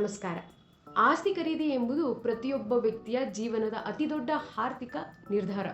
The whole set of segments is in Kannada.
ನಮಸ್ಕಾರ. ಆಸ್ತಿ ಖರೀದಿ ಎಂಬುದು ಪ್ರತಿಯೊಬ್ಬ ವ್ಯಕ್ತಿಯ ಜೀವನದ ಅತಿದೊಡ್ಡ ಆರ್ಥಿಕ ನಿರ್ಧಾರ.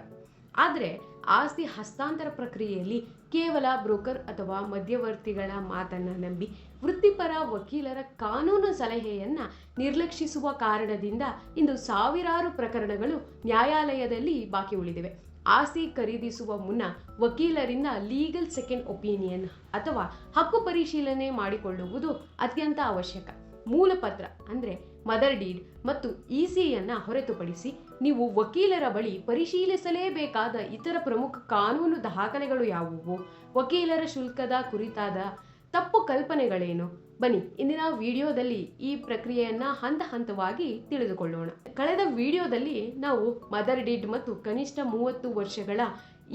ಆದರೆ ಆಸ್ತಿ ಹಸ್ತಾಂತರ ಪ್ರಕ್ರಿಯೆಯಲ್ಲಿ ಕೇವಲ ಬ್ರೋಕರ್ ಅಥವಾ ಮಧ್ಯವರ್ತಿಗಳ ಮಾತನ್ನ ನಂಬಿ ವೃತ್ತಿಪರ ವಕೀಲರ ಕಾನೂನು ಸಲಹೆಯನ್ನ ನಿರ್ಲಕ್ಷಿಸುವ ಕಾರಣದಿಂದ ಇಂದು ಸಾವಿರಾರು ಪ್ರಕರಣಗಳು ನ್ಯಾಯಾಲಯದಲ್ಲಿ ಬಾಕಿ ಉಳಿದಿವೆ. ಆಸ್ತಿ ಖರೀದಿಸುವ ಮುನ್ನ ವಕೀಲರಿಂದ ಲೀಗಲ್ ಸೆಕೆಂಡ್ ಒಪಿನಿಯನ್ ಅಥವಾ ಹಕ್ಕು ಪರಿಶೀಲನೆ ಮಾಡಿಕೊಳ್ಳುವುದು ಅತ್ಯಂತ ಅವಶ್ಯಕ. ಮೂಲಪತ್ರ ಅಂದರೆ ಮದರ್ ಡೀಡ್ ಮತ್ತು ಇಸಿಯನ್ನ ಹೊರತುಪಡಿಸಿ ನೀವು ವಕೀಲರ ಬಳಿ ಪರಿಶೀಲಿಸಲೇಬೇಕಾದ ಇತರ ಪ್ರಮುಖ ಕಾನೂನು ದಾಖಲೆಗಳು ಯಾವುವು? ವಕೀಲರ ಶುಲ್ಕದ ಕುರಿತಾದ ತಪ್ಪು ಕಲ್ಪನೆಗಳೇನು? ಬನ್ನಿ ಇಂದಿನ ವಿಡಿಯೋದಲ್ಲಿ ಈ ಪ್ರಕ್ರಿಯೆಯನ್ನ ಹಂತ ಹಂತವಾಗಿ ತಿಳಿದುಕೊಳ್ಳೋಣ. ಕಳೆದ ವಿಡಿಯೋದಲ್ಲಿ ನಾವು ಮದರ್ ಡೀಡ್ ಮತ್ತು ಕನಿಷ್ಠ 30 ವರ್ಷಗಳ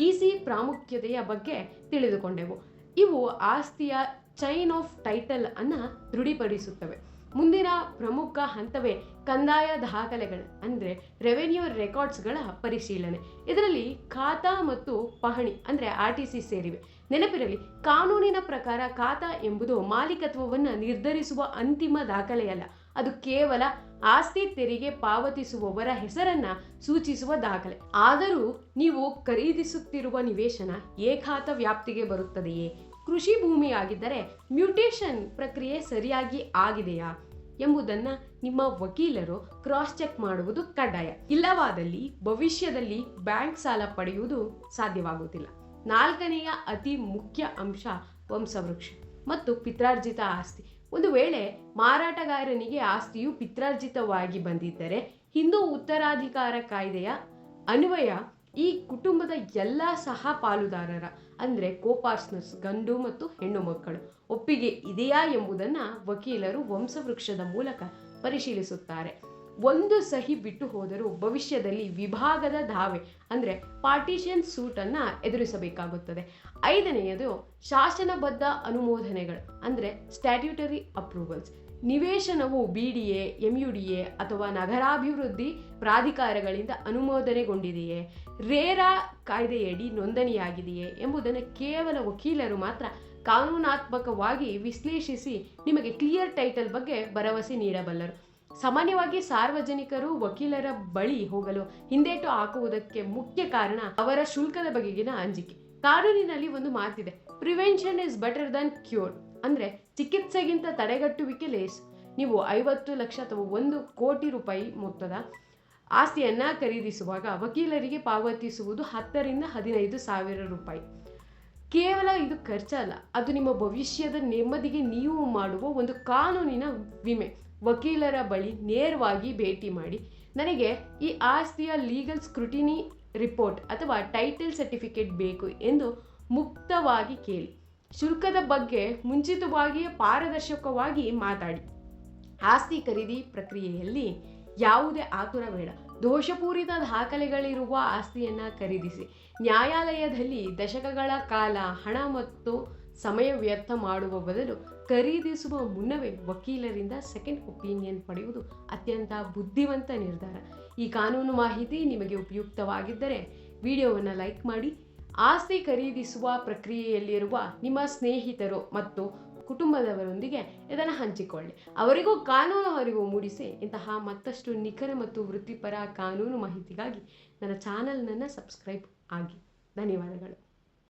ಇಸಿ ಪ್ರಾಮುಖ್ಯತೆಯ ಬಗ್ಗೆ ತಿಳಿದುಕೊಂಡೆವು. ಇವು ಆಸ್ತಿಯ ಚೈನ್ ಆಫ್ ಟೈಟಲ್ ಅನ್ನ ದೃಢೀಕರಿಸುತ್ತವೆ. ಮುಂದಿನ ಪ್ರಮುಖ ಹಂತವೇ ಕಂದಾಯ ದಾಖಲೆಗಳು ಅಂದರೆ ರೆವೆನ್ಯೂ ರೆಕಾರ್ಡ್ಸ್ಗಳ ಪರಿಶೀಲನೆ. ಇದರಲ್ಲಿ ಖಾತಾ ಮತ್ತು ಪಹಣಿ ಅಂದರೆ RTC ಸೇರಿವೆ. ನೆನಪಿರಲಿ, ಕಾನೂನಿನ ಪ್ರಕಾರ ಖಾತಾ ಎಂಬುದು ಮಾಲೀಕತ್ವವನ್ನು ನಿರ್ಧರಿಸುವ ಅಂತಿಮ ದಾಖಲೆಯಲ್ಲ. ಅದು ಕೇವಲ ಆಸ್ತಿ ತೆರಿಗೆ ಪಾವತಿಸುವವರ ಹೆಸರನ್ನ ಸೂಚಿಸುವ ದಾಖಲೆ. ಆದರೂ ನೀವು ಖರೀದಿಸುತ್ತಿರುವ ನಿವೇಶನ ಖಾತಾ ವ್ಯಾಪ್ತಿಗೆ ಬರುತ್ತದೆಯೇ? ಕೃಷಿ ಭೂಮಿಯಾಗಿದ್ದರೆ ಮ್ಯೂಟೇಷನ್ ಪ್ರಕ್ರಿಯೆ ಸರಿಯಾಗಿ ಆಗಿದೆಯಾ ಎಂಬುದನ್ನ ನಿಮ್ಮ ವಕೀಲರು ಕ್ರಾಸ್ ಚೆಕ್ ಮಾಡುವುದು ಕಡ್ಡಾಯ. ಇಲ್ಲವಾದಲ್ಲಿ ಭವಿಷ್ಯದಲ್ಲಿ ಬ್ಯಾಂಕ್ ಸಾಲ ಪಡೆಯುವುದು ಸಾಧ್ಯವಾಗುವುದಿಲ್ಲ. 4ನೆಯ ಅತಿ ಮುಖ್ಯ ಅಂಶ ವಂಶವೃಕ್ಷ ಮತ್ತು ಪಿತ್ರಾರ್ಜಿತ ಆಸ್ತಿ. ಒಂದು ವೇಳೆ ಮಾರಾಟಗಾರನಿಗೆ ಆಸ್ತಿಯು ಪಿತ್ರಾರ್ಜಿತವಾಗಿ ಬಂದಿದ್ದರೆ ಹಿಂದೂ ಉತ್ತರಾಧಿಕಾರ ಕಾಯ್ದೆಯ ಅನ್ವಯ ಈ ಕುಟುಂಬದ ಎಲ್ಲ ಸಹ ಪಾಲುದಾರರ ಅಂದರೆ ಕೋಪಾರ್ಟ್ನರ್ಸ್, ಗಂಡು ಮತ್ತು ಹೆಣ್ಣು ಮಕ್ಕಳು ಒಪ್ಪಿಗೆ ಇದೆಯಾ ಎಂಬುದನ್ನು ವಕೀಲರು ವಂಶವೃಕ್ಷದ ಮೂಲಕ ಪರಿಶೀಲಿಸುತ್ತಾರೆ. ಒಂದು ಸಹಿ ಬಿಟ್ಟು ಹೋದರೂ ಭವಿಷ್ಯದಲ್ಲಿ ವಿಭಾಗದ ದಾವೆ ಅಂದರೆ ಪಾರ್ಟಿಷನ್ ಸೂಟನ್ನ ಎದುರಿಸಬೇಕಾಗುತ್ತದೆ. 5ನೆಯದು ಶಾಸನಬದ್ಧ ಅನುಮೋದನೆಗಳು ಅಂದರೆ ಸ್ಟ್ಯಾಟ್ಯೂಟರಿ ಅಪ್ರೂವಲ್ಸ್. ನಿವೇಶನವು BDA, MUDA ಅಥವಾ ನಗರಾಭಿವೃದ್ಧಿ ಪ್ರಾಧಿಕಾರಗಳಿಂದ ಅನುಮೋದನೆಗೊಂಡಿದೆಯೇ, ರೇರಾ ಕಾಯ್ದೆಯಡಿ ನೋಂದಣಿಯಾಗಿದೆಯೇ ಎಂಬುದನ್ನು ಕೇವಲ ವಕೀಲರು ಮಾತ್ರ ಕಾನೂನಾತ್ಮಕವಾಗಿ ವಿಶ್ಲೇಷಿಸಿ ನಿಮಗೆ ಕ್ಲಿಯರ್ ಟೈಟಲ್ ಬಗ್ಗೆ ಭರವಸೆ ನೀಡಬಲ್ಲರು. ಸಾಮಾನ್ಯವಾಗಿ ಸಾರ್ವಜನಿಕರು ವಕೀಲರ ಬಳಿ ಹೋಗಲು ಹಿಂದೇಟು ಹಾಕುವುದಕ್ಕೆ ಮುಖ್ಯ ಕಾರಣ ಅವರ ಶುಲ್ಕದ ಬಗೆಗಿನ ಅಂಜಿಕೆ. ಕಾನೂನಿನಲ್ಲಿ ಒಂದು ಮಾತಿದೆ, prevention is better than cure. ಅಂದರೆ ಚಿಕಿತ್ಸೆಗಿಂತ ತಡೆಗಟ್ಟುವಿಕೆ ಲೇಸ್. ನೀವು 50 ಲಕ್ಷ ಅಥವಾ 1 ಕೋಟಿ ರೂಪಾಯಿ ಮೊತ್ತದ ಆಸ್ತಿಯನ್ನ ಖರೀದಿಸುವಾಗ ವಕೀಲರಿಗೆ ಪಾವತಿಸುವುದು 10 ರಿಂದ 15 ಸಾವಿರ ರೂಪಾಯಿ. ಕೇವಲ ಇದು ಖರ್ಚಲ್ಲ, ಅದು ನಿಮ್ಮ ಭವಿಷ್ಯದ ನೆಮ್ಮದಿಗೆ ನೀವು ಮಾಡುವ ಒಂದು ಕಾನೂನಿನ ವಿಮೆ. ವಕೀಲರ ಬಳಿ ನೇರವಾಗಿ ಭೇಟಿ ಮಾಡಿ, ನನಗೆ ಈ ಆಸ್ತಿಯ ಲೀಗಲ್ ಸ್ಕ್ರೂಟಿನಿ ರಿಪೋರ್ಟ್ ಅಥವಾ ಟೈಟಲ್ ಸರ್ಟಿಫಿಕೇಟ್ ಬೇಕು ಎಂದು ಮುಕ್ತವಾಗಿ ಕೇಳಿ. ಶುಲ್ಕದ ಬಗ್ಗೆ ಮುಂಚಿತವಾಗಿಯೇ ಪಾರದರ್ಶಕವಾಗಿ ಮಾತಾಡಿ. ಆಸ್ತಿ ಖರೀದಿ ಪ್ರಕ್ರಿಯೆಯಲ್ಲಿ ಯಾವುದೇ ಆತುರ ಬೇಡ. ದೋಷಪೂರಿತ ದಾಖಲೆಗಳಿರುವ ಆಸ್ತಿಯನ್ನು ಖರೀದಿಸಿ. ನ್ಯಾಯಾಲಯದಲ್ಲಿ ದಶಕಗಳ ಕಾಲ ಹಣ ಮತ್ತು ಸಮಯ ವ್ಯರ್ಥ ಮಾಡುವ ಬದಲು ಖರೀದಿಸುವ ಮುನ್ನವೇ ವಕೀಲರಿಂದ ಸೆಕೆಂಡ್ ಒಪಿನಿಯನ್ ಪಡೆಯುವುದು ಅತ್ಯಂತ ಬುದ್ಧಿವಂತ ನಿರ್ಧಾರ. ಈ ಕಾನೂನು ಮಾಹಿತಿ ನಿಮಗೆ ಉಪಯುಕ್ತವಾಗಿದ್ದರೆ ವಿಡಿಯೋವನ್ನು ಲೈಕ್ ಮಾಡಿ. ಆಸ್ತಿ ಖರೀದಿಸುವ ಪ್ರಕ್ರಿಯೆಯಲ್ಲಿರುವ ನಿಮ್ಮ ಸ್ನೇಹಿತರು ಮತ್ತು ಕುಟುಂಬದವರೊಂದಿಗೆ ಇದನ್ನು ಹಂಚಿಕೊಳ್ಳಿ. ಅವರಿಗೂ ಕಾನೂನು ಅರಿವು ಮೂಡಿಸಿ. ಇಂತಹ ಮತ್ತಷ್ಟು ನಿಖರ ಮತ್ತು ವೃತ್ತಿಪರ ಕಾನೂನು ಮಾಹಿತಿಗಾಗಿ ನನ್ನ ಚಾನಲ್ನನ್ನು ಸಬ್ಸ್ಕ್ರೈಬ್ ಆಗಿ. ಧನ್ಯವಾದಗಳು.